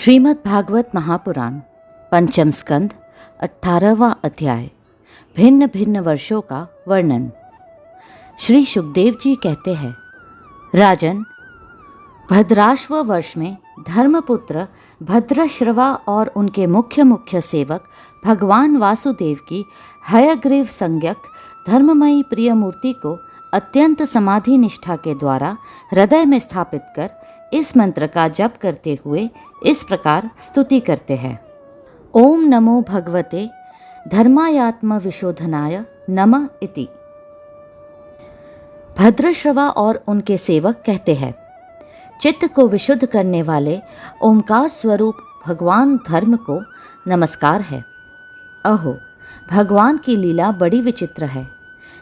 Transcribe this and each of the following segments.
श्रीमद् भागवत महापुराण पंचम स्कंद 18वां अध्याय भिन्न भिन्न वर्षों का वर्णन। श्री सुखदेव जी कहते हैं, राजन, भद्राश्व वर्ष में धर्मपुत्र भद्रश्रवा और उनके मुख्य सेवक भगवान वासुदेव की हयग्रीव संज्ञक धर्ममयी प्रिय मूर्ति को अत्यंत समाधि निष्ठा के द्वारा हृदय में स्थापित कर इस मंत्र का जप करते हुए इस प्रकार स्तुति करते हैं। ओम नमो भगवते धर्मायात्म विशोधनाय नमः इति। भद्रश्रवा और उनके सेवक कहते हैं, चित्त को विशुद्ध करने वाले ओंकार स्वरूप भगवान धर्म को नमस्कार है। अहो, भगवान की लीला बड़ी विचित्र है,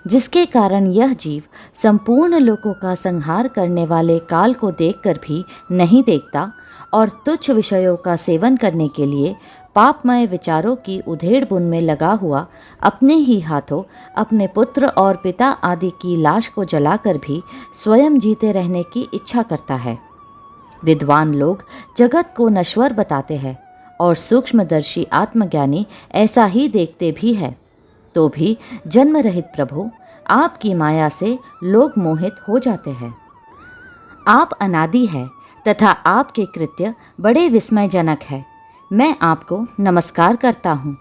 जिसके कारण यह जीव संपूर्ण लोकों का संहार करने वाले काल को देखकर भी नहीं देखता और तुच्छ विषयों का सेवन करने के लिए पापमय विचारों की उधेड़ बुन में लगा हुआ अपने ही हाथों अपने पुत्र और पिता आदि की लाश को जलाकर भी स्वयं जीते रहने की इच्छा करता है। विद्वान लोग जगत को नश्वर बताते हैं और सूक्ष्मदर्शी आत्मज्ञानी ऐसा ही देखते भी है, तो भी जन्म रहित प्रभु, आपकी माया से लोग मोहित हो जाते हैं। आप अनादि है तथा आपके कृत्य बड़े विस्मयजनक है। मैं आपको नमस्कार करता हूँ।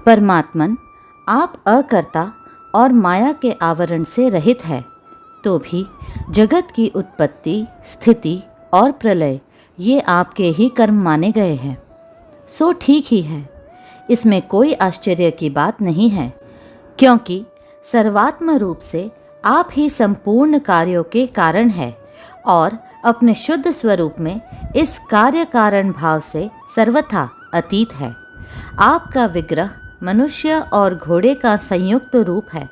परमात्मन, आप अकर्ता और माया के आवरण से रहित है, तो भी जगत की उत्पत्ति, स्थिति और प्रलय ये आपके ही कर्म माने गए हैं। सो ठीक ही है, इसमें कोई आश्चर्य की बात नहीं है, क्योंकि सर्वात्म रूप से आप ही संपूर्ण कार्यों के कारण है और अपने शुद्ध स्वरूप में इस कार्य कारण भाव से सर्वथा अतीत है। आपका विग्रह मनुष्य और घोड़े का संयुक्त रूप है।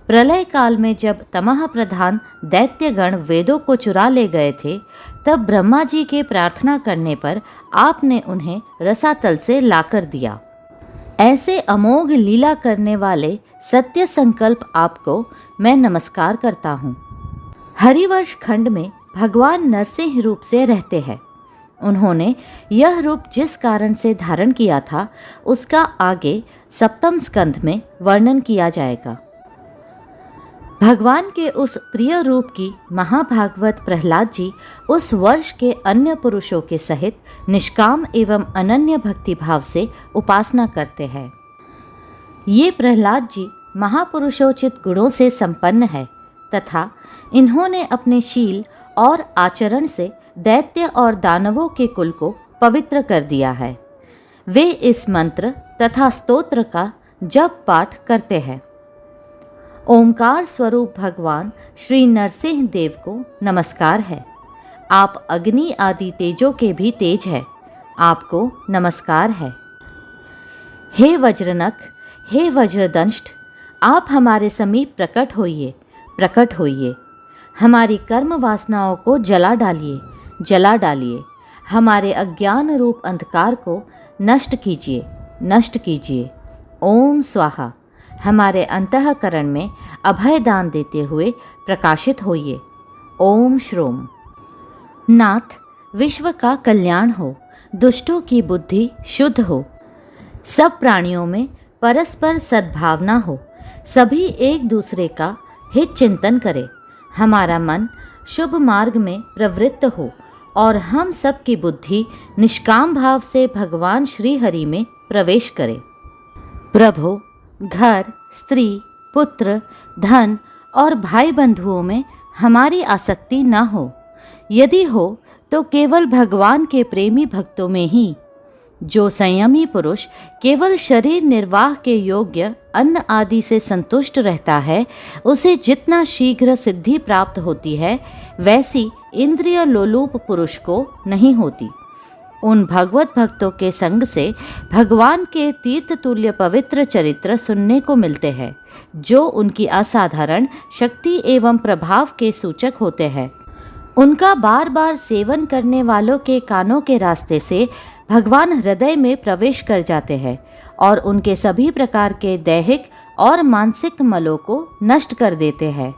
प्रलय काल में जब तमः प्रधान दैत्यगण वेदों को चुरा ले गए थे, तब ब्रह्मा जी के प्रार्थना करने पर आपने उन्हें रसातल से लाकर दिया। ऐसे अमोघ लीला करने वाले सत्य संकल्प आपको मैं नमस्कार करता हूँ। हरिवर्ष खंड में भगवान नरसिंह रूप से रहते हैं। उन्होंने यह रूप जिस कारण से धारण किया था, उसका आगे सप्तम स्कंध में वर्णन किया जाएगा। भगवान के उस प्रिय रूप की महाभागवत प्रहलाद जी उस वर्ष के अन्य पुरुषों के सहित निष्काम एवं अनन्य भक्ति भाव से उपासना करते हैं। ये प्रहलाद जी महापुरुषोचित गुणों से संपन्न है तथा इन्होंने अपने शील और आचरण से दैत्य और दानवों के कुल को पवित्र कर दिया है। वे इस मंत्र तथा स्तोत्र का जप पाठ करते हैं। ओंकार स्वरूप भगवान श्री नरसिंह देव को नमस्कार है। आप अग्नि आदि तेजों के भी तेज है, आपको नमस्कार है। हे वज्रनख, हे वज्रदंष्ट, आप हमारे समीप प्रकट होइए, प्रकट होइए। हमारी कर्म वासनाओं को जला डालिए, जला डालिए। हमारे अज्ञान रूप अंधकार को नष्ट कीजिए, नष्ट कीजिए। ओम स्वाहा। हमारे अंतःकरण में अभय दान देते हुए प्रकाशित होइए। ओम श्रोम। नाथ, विश्व का कल्याण हो, दुष्टों की बुद्धि शुद्ध हो, सब प्राणियों में परस्पर सद्भावना हो, सभी एक दूसरे का हित चिंतन करें, हमारा मन शुभ मार्ग में प्रवृत्त हो और हम सब की बुद्धि निष्काम भाव से भगवान श्री हरि में प्रवेश करे। प्रभु, घर, स्त्री, पुत्र, धन और भाई बंधुओं में हमारी आसक्ति न हो। यदि हो तो केवल भगवान के प्रेमी भक्तों में ही। जो संयमी पुरुष केवल शरीर निर्वाह के योग्य अन्न आदि से संतुष्ट रहता है, उसे जितना शीघ्र सिद्धि प्राप्त होती है, वैसी इंद्रिय लोलुप पुरुष को नहीं होती। उन भगवत भक्तों के संग से भगवान के तीर्थ तुल्य पवित्र चरित्र सुनने को मिलते हैं, जो उनकी असाधारण शक्ति एवं प्रभाव के सूचक होते हैं। उनका बार बार सेवन करने वालों के कानों के रास्ते से भगवान हृदय में प्रवेश कर जाते हैं और उनके सभी प्रकार के दैहिक और मानसिक मलों को नष्ट कर देते हैं।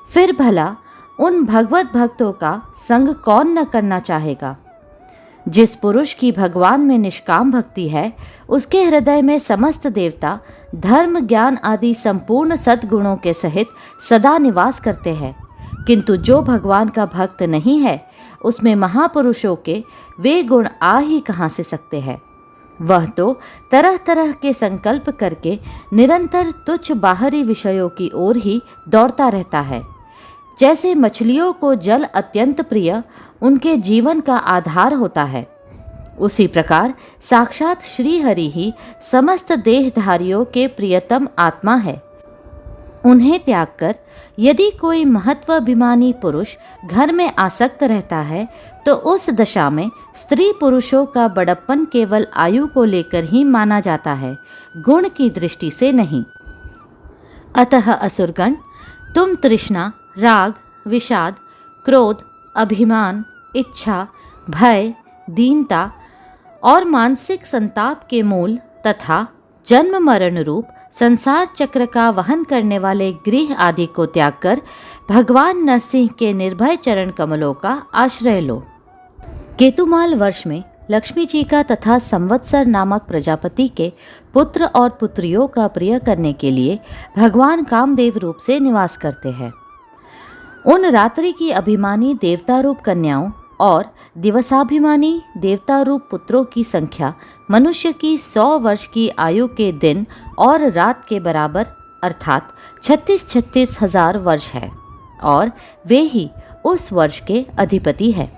फिर भला उन भगवत भक्तों का संग कौन न करना चाहेगा। जिस पुरुष की भगवान में निष्काम भक्ति है, उसके हृदय में समस्त देवता धर्म ज्ञान आदि संपूर्ण सद्गुणों के सहित सदा निवास करते हैं। किंतु जो भगवान का भक्त नहीं है, उसमें महापुरुषों के वे गुण आ ही कहाँ से सकते हैं। वह तो तरह तरह के संकल्प करके निरंतर तुच्छ बाहरी विषयों की ओर ही दौड़ता रहता है। जैसे मछलियों को जल अत्यंत प्रिय उनके जीवन का आधार होता है, उसी प्रकार साक्षात श्री हरि ही समस्त देहधारियों के प्रियतम आत्मा है। उन्हें त्याग कर यदि कोई महत्वाभिमानी पुरुष घर में आसक्त रहता है, तो उस दशा में स्त्री पुरुषों का बड़प्पन केवल आयु को लेकर ही माना जाता है, गुण की दृष्टि से नहीं। अतः असुरगण, तुम तृष्णा, राग, विषाद, क्रोध, अभिमान, इच्छा, भय, दीनता और मानसिक संताप के मूल तथा जन्म मरण रूप संसार चक्र का वहन करने वाले गृह आदि को त्याग कर भगवान नरसिंह के निर्भय चरण कमलों का आश्रय लो। केतुमाल वर्ष में लक्ष्मी जी का तथा संवत्सर नामक प्रजापति के पुत्र और पुत्रियों का प्रिय करने के लिए भगवान कामदेव रूप से निवास करते हैं। उन रात्रि की अभिमानी देवता रूप कन्याओं और दिवसाभिमानी देवता रूप पुत्रों की संख्या मनुष्य की 100 वर्ष की आयु के दिन और रात के बराबर अर्थात 36 हजार वर्ष है, और वे ही उस वर्ष के अधिपति है।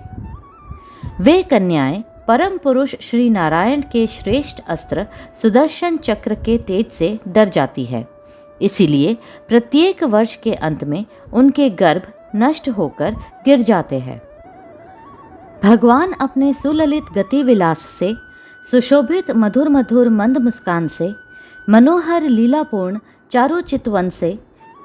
वे कन्याएं परम पुरुष श्री नारायण के श्रेष्ठ अस्त्र सुदर्शन चक्र के तेज से डर जाती है। इसीलिए प्रत्येक वर्ष के अंत में उनके गर्भ नष्ट होकर गिर जाते हैं। भगवान अपने सुललित गति विलास से, सुशोभित मधुर मधुर मंद मुस्कान से, मनोहर लीलापूर्ण चारु चितवन से,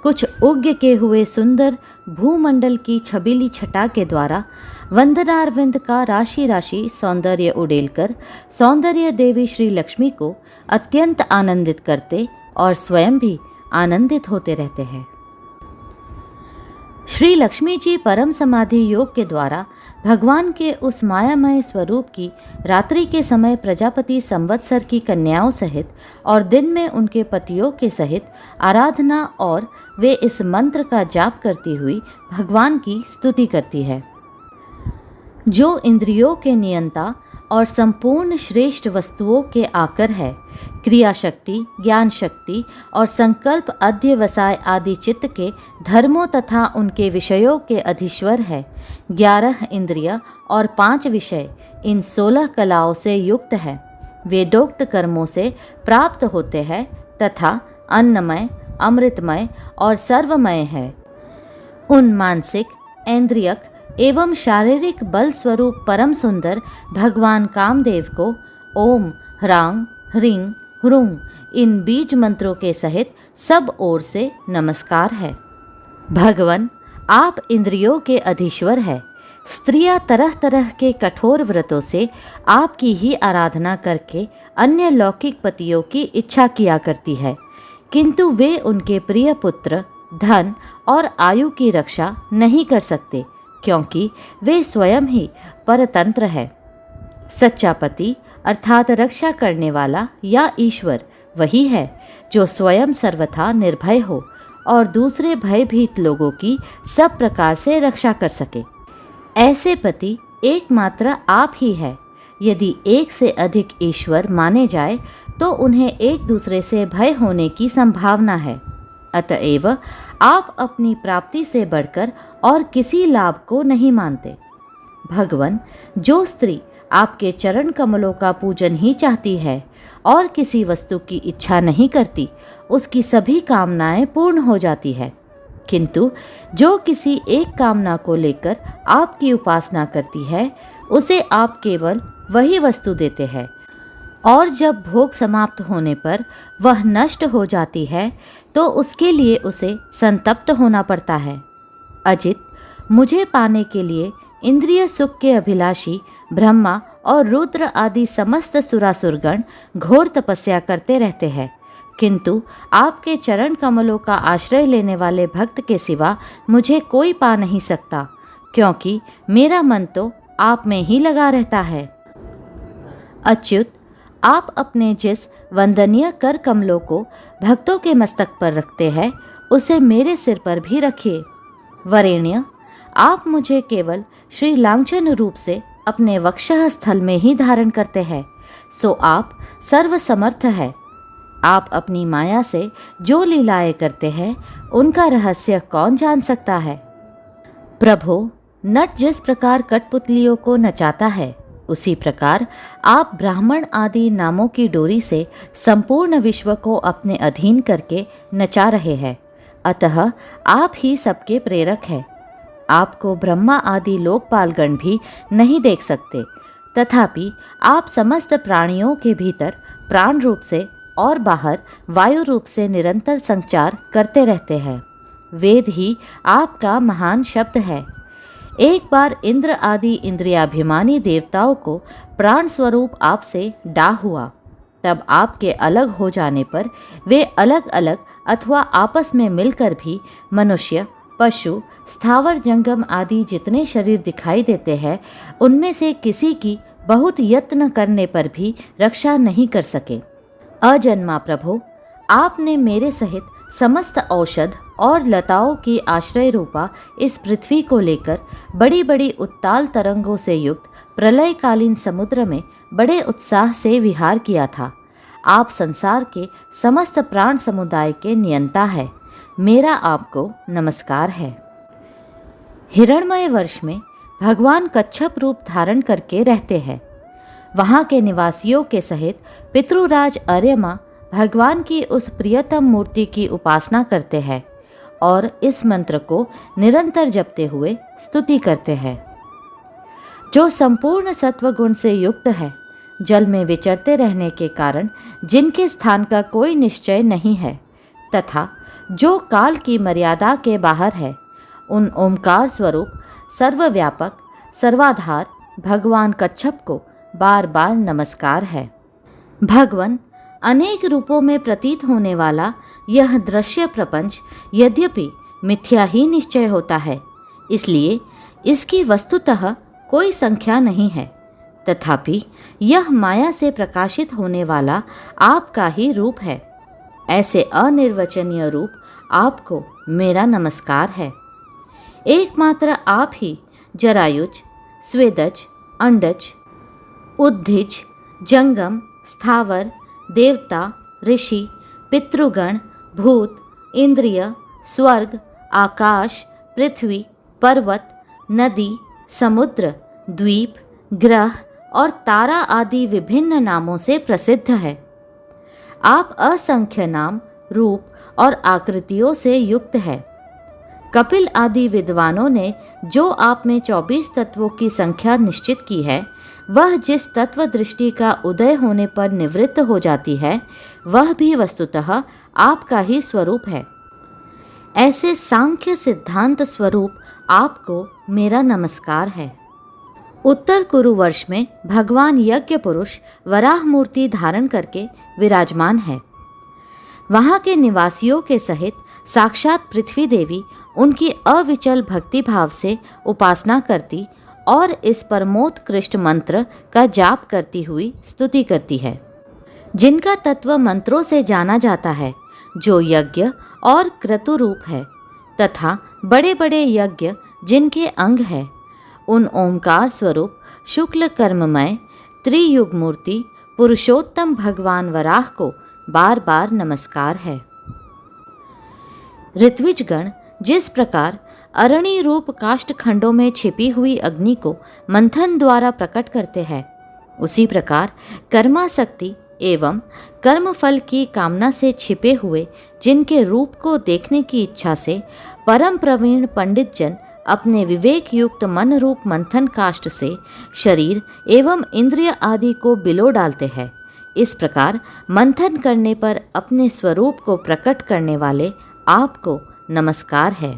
कुछ उग्र के हुए सुंदर भूमंडल की छबीली छटा के द्वारा वंदनारविंद का राशि राशि सौंदर्य उड़ेलकर सौंदर्य देवी श्री लक्ष्मी को अत्यंत आनंदित करते और स्वयं भी आनंदित होते रहते हैं। श्री लक्ष्मी जी परम समाधि योग के द्वारा भगवान के उस मायामय स्वरूप की रात्रि के समय प्रजापति संवत्सर की कन्याओं सहित और दिन में उनके पतियों के सहित आराधना और वे इस मंत्र का जाप करती हुई भगवान की स्तुति करती है। जो इंद्रियों के नियंता और संपूर्ण श्रेष्ठ वस्तुओं के आकर है, क्रिया शक्ति, ज्ञान शक्ति और संकल्प अध्यवसाय आदि चित्त के धर्मों तथा उनके विषयों के अधीश्वर है। 11 इंद्रिय और 5 विषय इन 16 कलाओं से युक्त है। वेदोक्त कर्मों से प्राप्त होते हैं तथा अन्नमय, अमृतमय और सर्वमय है। उन मानसिक, इंद्रियक एवं शारीरिक बल स्वरूप परम सुंदर भगवान कामदेव को ओम ह्रांग ह्रीं ह्रूं इन बीज मंत्रों के सहित सब ओर से नमस्कार है। भगवान, आप इंद्रियों के अधीश्वर है। स्त्रियां तरह तरह के कठोर व्रतों से आपकी ही आराधना करके अन्य लौकिक पतियों की इच्छा किया करती है, किंतु वे उनके प्रिय पुत्र, धन और आयु की रक्षा नहीं कर सकते, क्योंकि वे स्वयं ही परतंत्र है। सच्चा पति अर्थात रक्षा करने वाला या ईश्वर वही है जो स्वयं सर्वथा निर्भय हो और दूसरे भयभीत लोगों की सब प्रकार से रक्षा कर सके। ऐसे पति एकमात्र आप ही है। यदि एक से अधिक ईश्वर माने जाए तो उन्हें एक दूसरे से भय होने की संभावना है। अतएव आप अपनी प्राप्ति से बढ़कर और किसी लाभ को नहीं मानते। भगवान, जो स्त्री आपके चरण कमलों का पूजन ही चाहती है और किसी वस्तु की इच्छा नहीं करती, उसकी सभी कामनाएं पूर्ण हो जाती है, किंतु जो किसी एक कामना को लेकर आपकी उपासना करती है, उसे आप केवल वही वस्तु देते हैं, और जब भोग समाप्त होने पर वह नष्ट हो जाती है तो उसके लिए उसे संतप्त होना पड़ता है। अजित, मुझे पाने के लिए इंद्रिय सुख के अभिलाषी ब्रह्मा और रुद्र आदि समस्त सुरासुरगण घोर तपस्या करते रहते हैं, किंतु आपके चरण कमलों का आश्रय लेने वाले भक्त के सिवा मुझे कोई पा नहीं सकता, क्योंकि मेरा मन तो आप में ही लगा रहता है। अच्युत, आप अपने जिस वंदनीय कर कमलों को भक्तों के मस्तक पर रखते हैं, उसे मेरे सिर पर भी रखिए। वरेण्य, आप मुझे केवल श्री लांछन रूप से अपने वक्षः स्थल में ही धारण करते हैं, सो आप सर्वसमर्थ है। आप अपनी माया से जो लीलाएं करते हैं, उनका रहस्य कौन जान सकता है। प्रभो, नट जिस प्रकार कठपुतलियों को नचाता है, उसी प्रकार आप ब्राह्मण आदि नामों की डोरी से संपूर्ण विश्व को अपने अधीन करके नचा रहे हैं। अतः आप ही सबके प्रेरक हैं। आपको ब्रह्मा आदि लोकपालगण भी नहीं देख सकते, तथापि आप समस्त प्राणियों के भीतर प्राण रूप से और बाहर वायु रूप से निरंतर संचार करते रहते हैं। वेद ही आपका महान शब्द है। एक बार इंद्र आदि इंद्रियाभिमानी देवताओं को प्राण स्वरूप आपसे डाह हुआ, तब आपके अलग हो जाने पर वे अलग अलग अथवा आपस में मिलकर भी मनुष्य, पशु, स्थावर जंगम आदि जितने शरीर दिखाई देते हैं, उनमें से किसी की बहुत यत्न करने पर भी रक्षा नहीं कर सके। अजन्मा प्रभो, आपने मेरे सहित समस्त औषध और लताओं की आश्रय रूपा इस पृथ्वी को लेकर बड़ी बड़ी उत्ताल तरंगों से युक्त प्रलयकालीन समुद्र में बड़े उत्साह से विहार किया था। आप संसार के समस्त प्राण समुदाय के नियंता है। मेरा आपको नमस्कार है। हिरण्मय वर्ष में भगवान कच्छप रूप धारण करके रहते हैं। वहाँ के निवासियों के सहित पितृराज अर्यमा भगवान की उस प्रियतम मूर्ति की उपासना करते हैं और इस मंत्र को निरंतर जपते हुए स्तुति करते हैं। जो संपूर्ण सत्वगुण से युक्त है, जल में विचरते रहने के कारण जिनके स्थान का कोई निश्चय नहीं है, तथा जो काल की मर्यादा के बाहर है, उन ओंकार स्वरूप सर्वव्यापक सर्वाधार भगवान कच्छप को बार बार नमस्कार है। भगवान अनेक रूपों में प्रतीत होने वाला यह दृश्य प्रपंच यद्यपि मिथ्या ही निश्चय होता है, इसलिए इसकी वस्तुतः कोई संख्या नहीं है, तथापि यह माया से प्रकाशित होने वाला आपका ही रूप है। ऐसे अनिर्वचनीय रूप आपको मेरा नमस्कार है। एकमात्र आप ही जरायुज, स्वेदज, अंडज, उद्धिज, जंगम, स्थावर, देवता, ऋषि, पितृगण, भूत, इंद्रिय, स्वर्ग, आकाश, पृथ्वी, पर्वत, नदी, समुद्र, द्वीप, ग्रह और तारा आदि विभिन्न नामों से प्रसिद्ध है। आप असंख्य नाम, रूप और आकृतियों से युक्त है। कपिल आदि विद्वानों ने जो आप में 24 तत्वों की संख्या निश्चित की है, वह जिस तत्व दृष्टि का उदय होने पर निवृत्त हो जाती है, वह भी वस्तुतः आपका ही स्वरूप है। ऐसे सांख्य सिद्धांत स्वरूप आपको मेरा नमस्कार है। उत्तर कुरु वर्ष में भगवान यज्ञ पुरुष वराह मूर्ति धारण करके विराजमान है। वहाँ के निवासियों के सहित साक्षात पृथ्वी देवी उनकी अविचल भक्ति भाव से उपासना करती और इस परमोत्कृष्ट मंत्र का जाप करती हुई स्तुति करती है, जिनका तत्व मंत्रों से जाना जाता है, जो यज्ञ और क्रतु रूप है तथा बड़े बड़े यज्ञ जिनके अंग है। उन ओंकार स्वरूप शुक्ल कर्ममय त्रियुग मूर्ति पुरुषोत्तम भगवान वराह को बार बार नमस्कार है। ऋत्विजगण जिस प्रकार अरणि रूप काष्ठ खंडों में छिपी हुई अग्नि को मंथन द्वारा प्रकट करते हैं, उसी प्रकार कर्मासक्ति एवं कर्मफल की कामना से छिपे हुए जिनके रूप को देखने की इच्छा से परम प्रवीण पंडित जन अपने विवेक युक्त मन रूप मंथन काष्ठ से शरीर एवं इंद्रिय आदि को बिलो डालते हैं, इस प्रकार मंथन करने पर अपने स्वरूप को प्रकट करने वाले आपको नमस्कार है।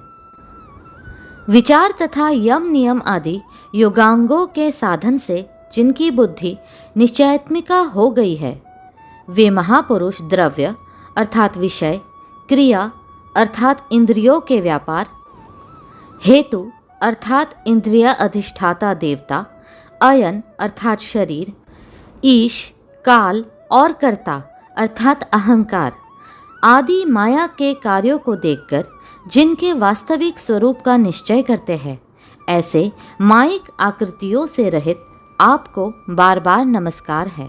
विचार तथा यम नियम आदि योगांगों के साधन से जिनकी बुद्धि निश्चयात्मिका हो गई है, वे महापुरुष द्रव्य अर्थात विषय, क्रिया अर्थात इंद्रियों के व्यापार, हेतु अर्थात इंद्रिय अधिष्ठाता देवता, अयन अर्थात शरीर, ईश, काल और कर्ता अर्थात अहंकार आदि माया के कार्यों को देखकर जिनके वास्तविक स्वरूप का निश्चय करते हैं, ऐसे माइक आकृतियों से रहित आपको बार बार नमस्कार है।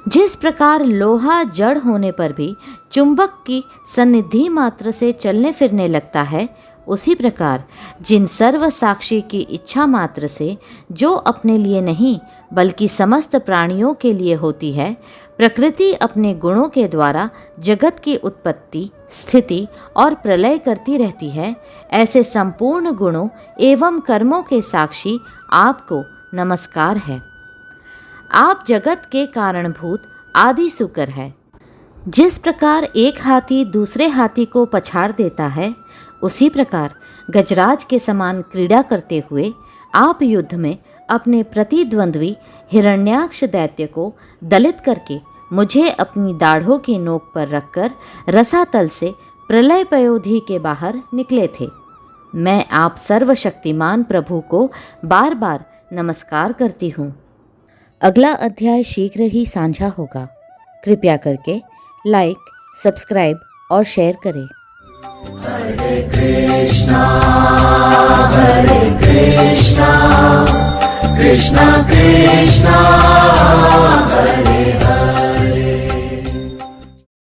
जिस प्रकार लोहा जड़ होने पर भी चुंबक की सन्निधि मात्र से चलने फिरने लगता है, उसी प्रकार जिन सर्व साक्षी की इच्छा मात्र से, जो अपने लिए नहीं बल्कि समस्त प्राणियों के लिए होती है, प्रकृति अपने गुणों के द्वारा जगत की उत्पत्ति, स्थिति और प्रलय करती रहती है, ऐसे संपूर्ण गुणों एवं कर्मों के साक्षी आपको नमस्कार है। आप जगत के कारणभूत आदि सुकर है। जिस प्रकार एक हाथी दूसरे हाथी को पछाड़ देता है, उसी प्रकार गजराज के समान क्रीड़ा करते हुए आप युद्ध में अपने प्रतिद्वंद्वी हिरण्याक्ष दैत्य को दलित करके मुझे अपनी दाढ़ों की नोक पर रखकर रसातल से प्रलय पयोधि के बाहर निकले थे। मैं आप सर्वशक्तिमान प्रभु को बार बार नमस्कार करती हूँ। अगला अध्याय शीघ्र ही साझा होगा। कृपया करके लाइक, सब्सक्राइब और शेयर करें। हरे कृष्णा कृष्णा कृष्णा